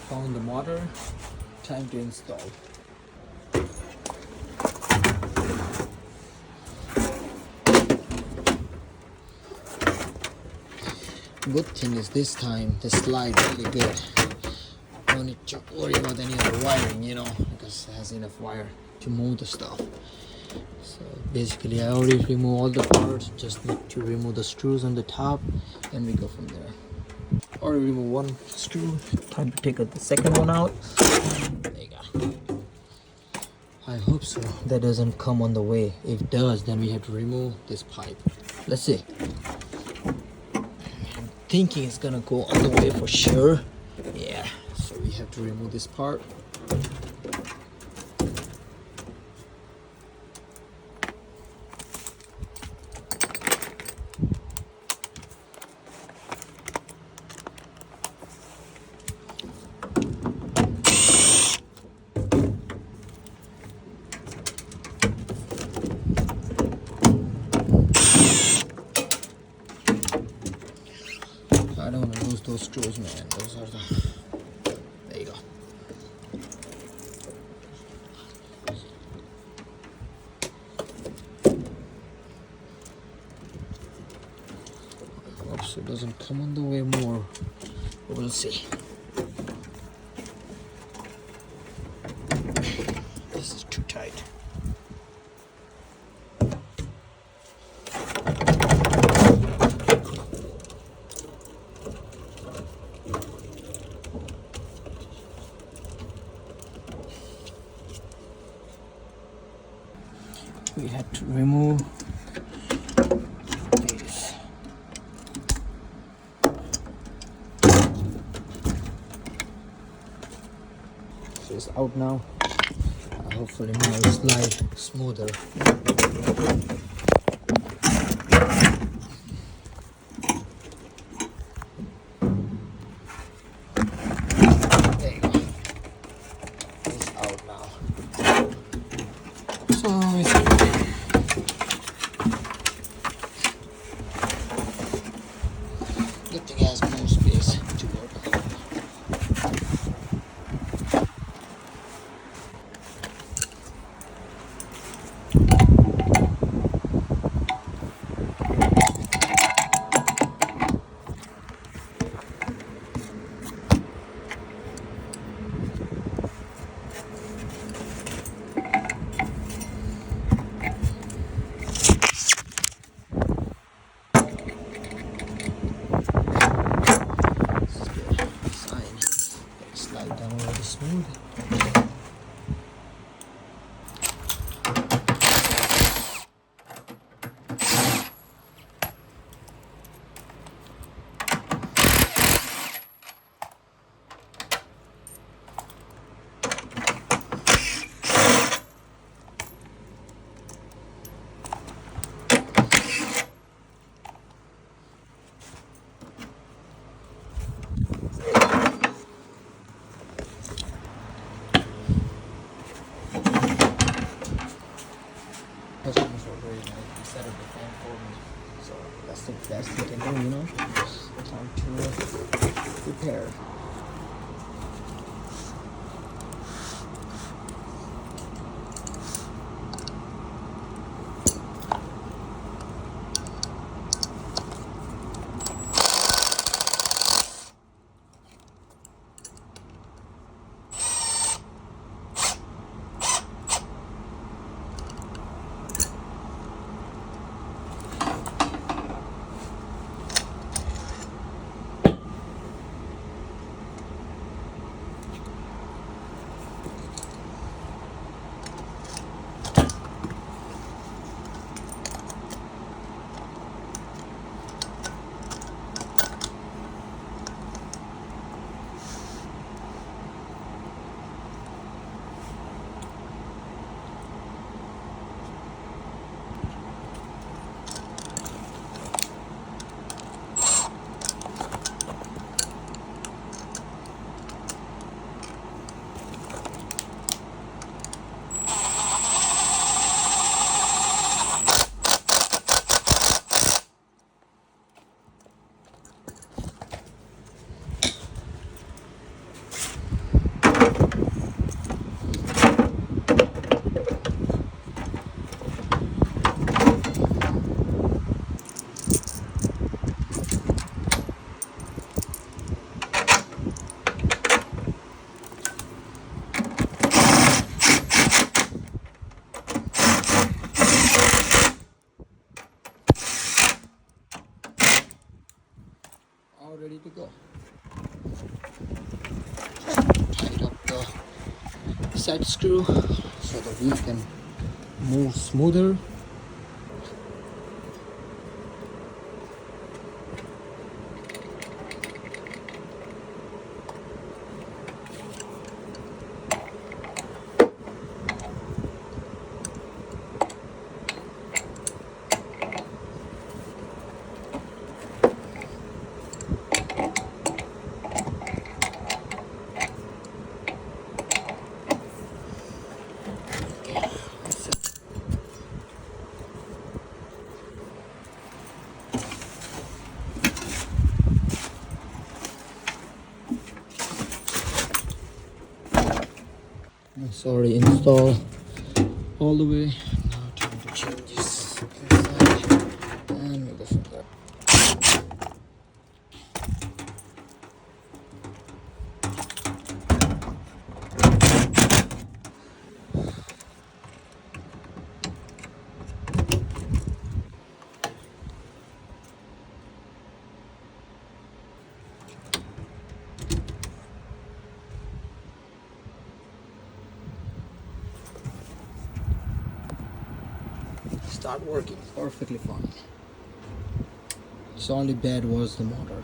Found the motor. Time to install. Good thing is this time the slide really good. Don't need to worry about any other wiring, you know, because it has enough wire to move the stuff. So basically I already removed all the parts, just need to remove the screws on the top and we go from there. Already remove one screw, time to take the second one out. There you go. I hope so that doesn't come on the way. If it does, then we have to remove this pipe. Let's see. I'm thinking it's gonna go on the way for sure. Yeah, so we have to remove this part. I don't want to lose those screws, man. Those are the... There you go. I hope so it doesn't come on the way more. We'll see. This is too tight. We had to remove this. So it's out now. Hopefully now it'll slide smoother. There you go. It's out now. So it's good thing it has more space to work on. Slide down really smooth. Customers were very nice. He set up the fan for me. So that's the best you can do, you know? Time to repair. set screw so the wheel can move smoother. It's already installed all the way. Now time to change this inside and we'll go from there. Start working perfectly fine. Its only bad was the motor.